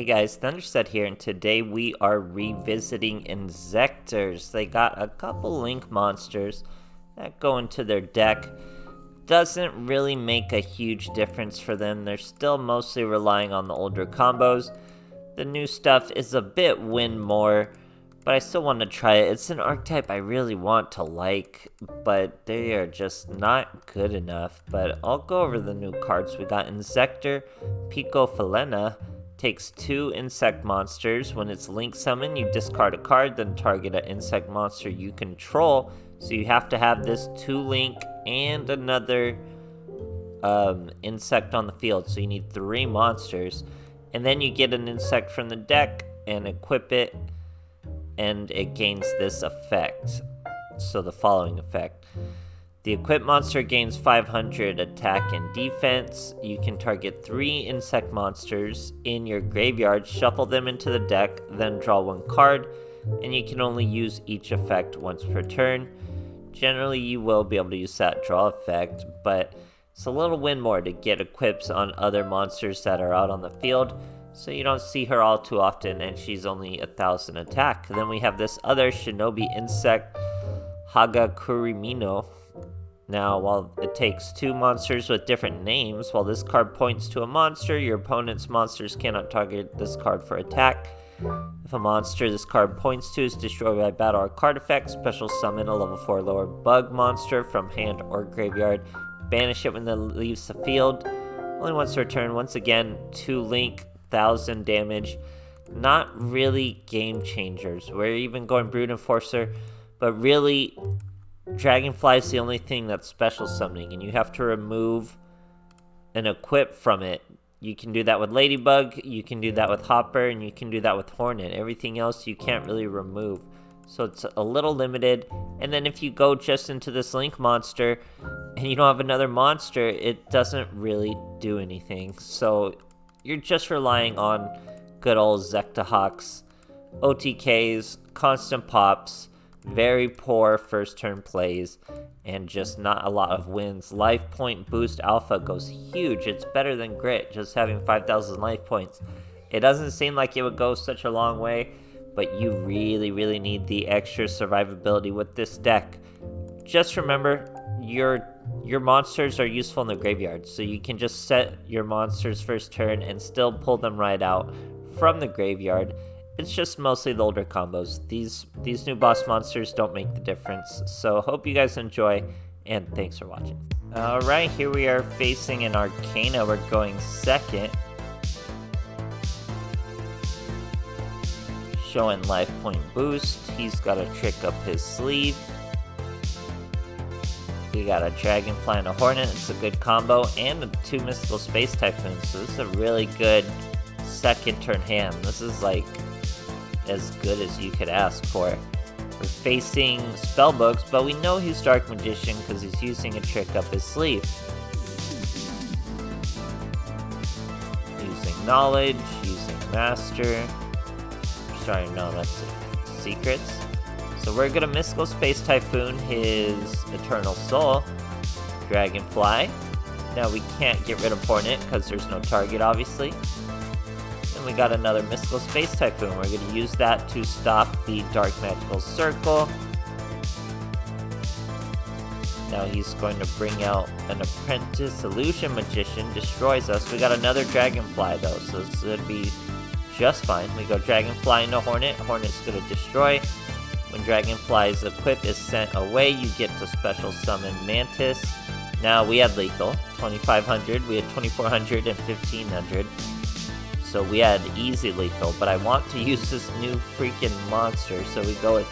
Hey guys, Thunderstud here, and today we are revisiting Inzektors. They got a couple Link monsters that go into their deck. Doesn't really make a huge difference for them. They're still mostly relying on the older combos. The new stuff is a bit win more, but I still want to try it. It's an archetype I really want to like, but they are just not good enough. But I'll go over the new cards. We got Inzektor Picofalena. Takes 2 insect monsters. When it's link summoned, you discard a card, then target an insect monster you control. So you have to have this 2 link and another insect on the field. So you need 3 monsters. And then you get an insect from the deck and equip it, and it gains this effect. So the following effect. The equipped monster gains 500 attack and defense. You can target 3 insect monsters in your graveyard, shuffle them into the deck, then draw 1 card, and you can only use each effect once per turn. Generally, you will be able to use that draw effect, but it's a little win more to get equips on other monsters that are out on the field, so you don't see her all too often, and she's only 1000 attack. Then we have this other Shinobi insect, Hagakurimino. Now, while it takes 2 monsters with different names, while this card points to a monster, your opponent's monsters cannot target this card for attack. If a monster this card points to is destroyed by battle or card effect, special summon a level 4 lower bug monster from hand or graveyard. Banish it when it leaves the field. Only once per turn. Once again, 2 link, 1000 damage. Not really game changers. We're even going Brood Enforcer, but really Dragonfly is the only thing that's special summoning, and you have to remove an equip from it. You can do that with Ladybug, you can do that with Hopper, and you can do that with Hornet. Everything else you can't really remove. So it's a little limited. And then if you go just into this Link monster and you don't have another monster, it doesn't really do anything. So you're just relying on good old Zektohawks, OTKs, constant pops, very poor first turn plays, and just not a lot of wins. Life point boost alpha goes huge. It's better than Grit, just having 5,000 life points. It doesn't seem like it would go such a long way, but you really need the extra survivability with this deck. Just remember, your monsters are useful in the graveyard, so you can just set your monsters first turn and still pull them right out from the graveyard. It's just mostly the older combos. These new boss monsters don't make the difference. So hope you guys enjoy, and thanks for watching. Alright, here we are facing an Arcana. We're going second. Showing life point boost. He's got a trick up his sleeve. We got a Dragonfly and a Hornet. It's a good combo. And 2 Mystical Space Typhoons. So this is a really good second turn hand. This is like as good as you could ask for. We're facing Spellbooks, but we know he's Dark Magician because he's using a trick up his sleeve. Using Knowledge, using Master. Sorry, no, that's Secrets. So we're gonna Mystical Space Typhoon his Eternal Soul. Dragonfly. Now we can't get rid of Hornet because there's no target, obviously. And we got another Mystical Space Typhoon. We're going to use that to stop the Dark Magical Circle. Now he's going to bring out an Apprentice Illusion Magician, destroys us. We got another Dragonfly though, so this should be just fine. We go Dragonfly into Hornet. Hornet's going to destroy. When Dragonfly's equip is sent away, you get to special summon Mantis. Now we had lethal, 2500. We had 2400 and 1500. So we had easy lethal, but I want to use this new freaking monster. So we go with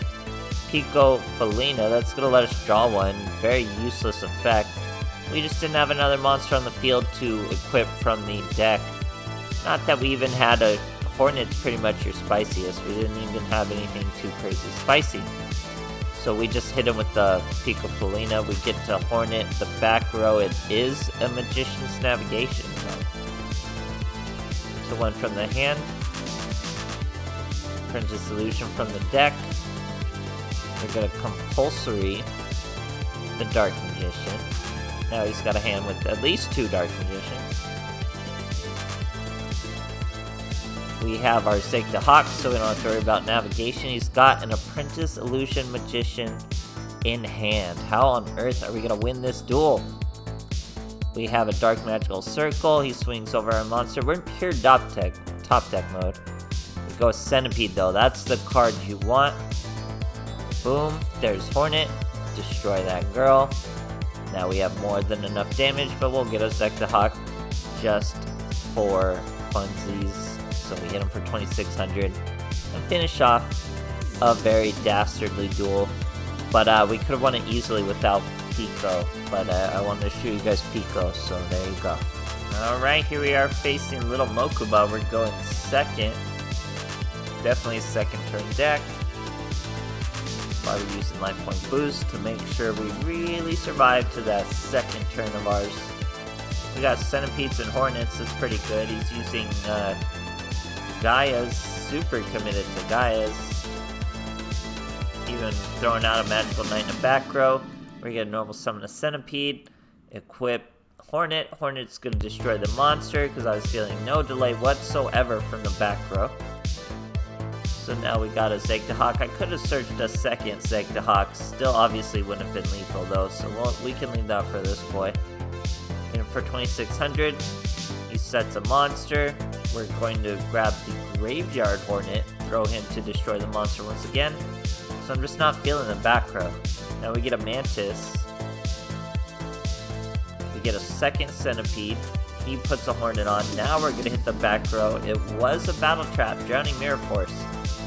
Picofalena. That's going to let us draw 1. Very useless effect. We just didn't have another monster on the field to equip from the deck. Not that we even had a Hornet's pretty much your spiciest. We didn't even have anything too crazy spicy. So we just hit him with the Picofalena. We get to Hornet. The back row, it is a Magician's Navigation. So 1 from the hand. Apprentice Illusion from the deck. We're going to compulsory the Dark Magician. Now he's got a hand with at least 2 Dark Magicians. We have our Inzektor Hawk, so we don't have to worry about navigation. He's got an Apprentice Illusion Magician in hand. How on earth are we going to win this duel? We have a Dark Magical Circle. He swings over our monster. We're in pure top deck mode. We go Centipede though. That's the card you want. Boom. There's Hornet. Destroy that girl. Now we have more than enough damage, but we'll get a Inzektor Hawk just for funsies. So we hit him for 2,600 and finish off a very dastardly duel. But we could have won it easily without Pico, but I wanted to show you guys Pico, so there you go. Alright, here we are facing Little Mokuba. We're going second. Definitely second turn deck. Probably using Life Point Boost to make sure we really survive to that second turn of ours. We got Centipedes and Hornets, that's pretty good. He's using Gaia's, super committed to Gaia's. Even throwing out a Magical Knight in the back row. We're gonna normal summon a Centipede, equip Hornet. Hornet's gonna destroy the monster because I was feeling no delay whatsoever from the back row. So now we got a Inzektor Hawk. I could have searched a second Inzektor Hawk. Still obviously wouldn't have been lethal though, so we can leave that for this boy. And for 2,600, he sets a monster. We're going to grab the Graveyard Hornet, throw him to destroy the monster once again. So I'm just not feeling the back row. Now we get a Mantis. We get a second Centipede. He puts a Hornet on. Now we're gonna hit the back row. It was a Battle Trap, Drowning Mirror Force.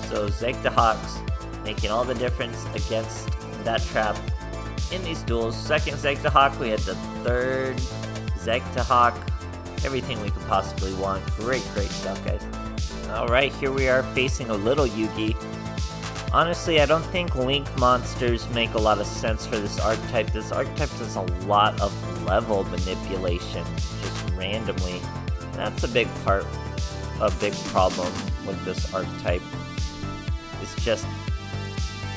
So Inzektor Hawks making all the difference against that trap in these duels. Second Inzektor Hawk, we had the third Inzektor Hawk. Everything we could possibly want. Great stuff, guys. Alright, here we are facing a little Yugi. Honestly, I don't think Link monsters make a lot of sense for this archetype. This archetype does a lot of level manipulation, just randomly. That's a big problem with this archetype. It's just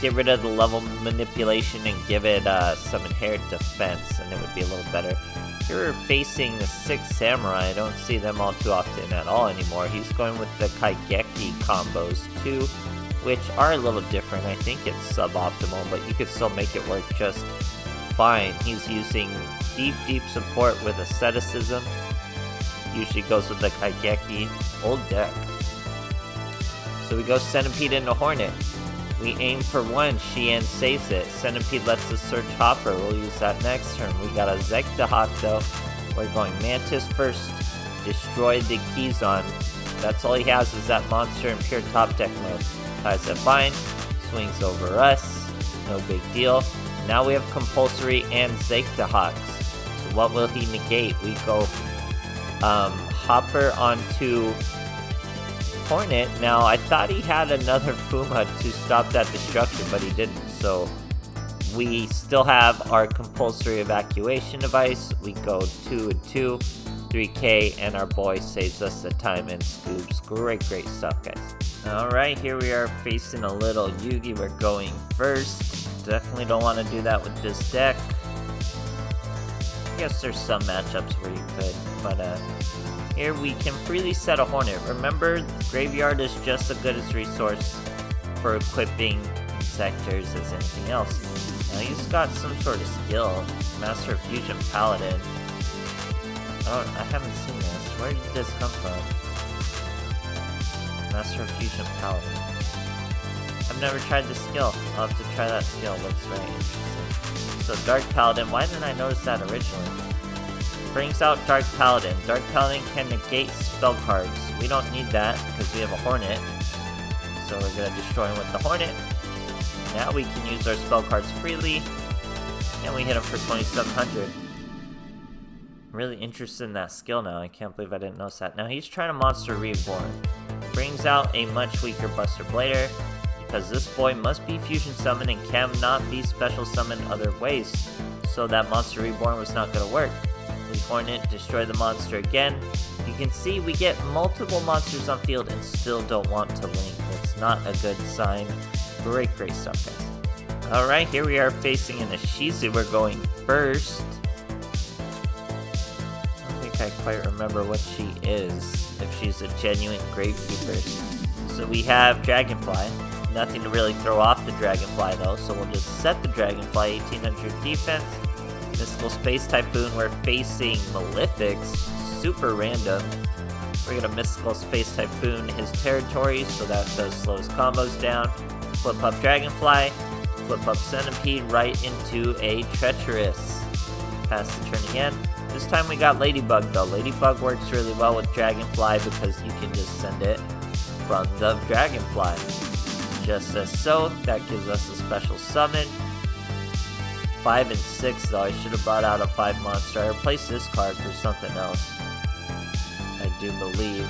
get rid of the level manipulation and give it some inherent defense, and it would be a little better. Here we're facing the 6th Samurai. I don't see them all too often at all anymore. He's going with the Kaigeki combos too, which are a little different. I think it's suboptimal, but you could still make it work just fine. He's using deep support with asceticism. Usually goes with the Kaigeki. Old deck. So we go Centipede into Hornet. We aim for one, Shien saves it. Centipede lets us search Hopper. We'll use that next turn. We got a Inzektor Hawk though. We're going Mantis first. Destroy the Keyzon. That's all he has is that monster in pure top deck mode. Ties that bind. Swings over us. No big deal. Now we have Compulsory and Inzektor Hawks. So what will he negate? We go Hopper onto Hornet. Now, I thought he had another Fuma to stop that destruction, but he didn't. So, we still have our Compulsory Evacuation device. We go 2 and 2, 3k, and our boy saves us the time and scoops. Great stuff, guys. Alright, here we are facing a little Yugi. We're going first. Definitely don't want to do that with this deck. I guess there's some matchups where you could, but here we can freely set a Hornet. Remember, Graveyard is just as good as resource for equipping Inzektors as anything else. Now he's got some sort of skill. Master of Fusion Paladin. I haven't seen this. Where did this come from? Master of Fusion Paladin. I've never tried the skill. I'll have to try that skill. Looks very interesting. So Dark Paladin. Why didn't I notice that originally? Brings out Dark Paladin. Dark Paladin can negate spell cards. We don't need that because we have a Hornet. So we're going to destroy him with the Hornet. Now we can use our spell cards freely. And we hit him for 2,700. Really interested in that skill now. I can't believe I didn't notice that. Now he's trying to Monster Reborn. Brings out a much weaker Buster Blader. Because this boy must be Fusion Summoned and cannot be Special Summoned other ways. So that Monster Reborn was not going to work. We Hornet, destroy the monster again. You can see we get multiple monsters on field and still don't want to link. That's not a good sign. Great stuff, guys. Alright, here we are facing an Ishizu. We're going first. I don't think I quite remember what she is, if she's a genuine Gravekeeper. So we have Dragonfly. Nothing to really throw off the Dragonfly though, so we'll just set the Dragonfly 1800 defense. Mystical Space Typhoon, we're facing Malefics, super random. We're gonna Mystical Space Typhoon his territory, so that does slow his combos down. Flip up Dragonfly, flip up Centipede right into a Treacherous. Pass the turn again. This time we got Ladybug though. Ladybug works really well with Dragonfly because you can just send it from the Dragonfly. Just as so, that gives us a special summon. 5 and 6 though, I should have brought out a 5 monster. I replaced this card for something else, I do believe.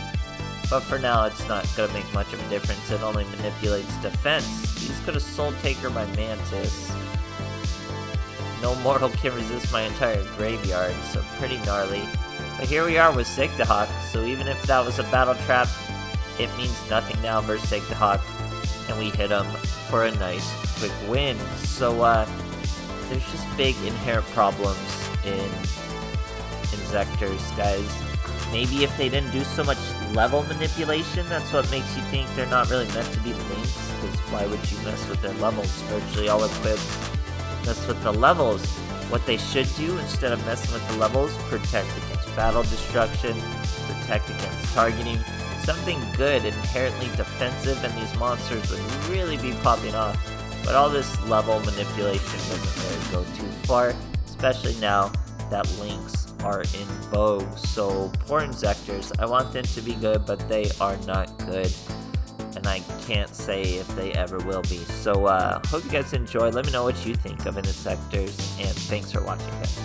But for now, it's not going to make much of a difference. It only manipulates defense. He's going to Soul Taker my Mantis. No mortal can resist my entire graveyard, so pretty gnarly. But here we are with Sigdahawk, so even if that was a battle trap, it means nothing now versus Sigdahawk. And we hit him for a nice quick win. So there's just big inherent problems in Inzektors, guys. Maybe if they didn't do so much level manipulation, that's what makes you think they're not really meant to be links, because why would you mess with their levels? Virtually all equipped mess with the levels. What they should do, instead of messing with the levels, protect against battle destruction, protect against targeting, something good, inherently defensive, and these monsters would really be popping off. But all this level manipulation doesn't really go too far, especially now that links are in vogue. So poor Inzektors, I want them to be good, but they are not good, and I can't say if they ever will be. So hope you guys enjoy. Let me know what you think of Inzektors, and thanks for watching, guys.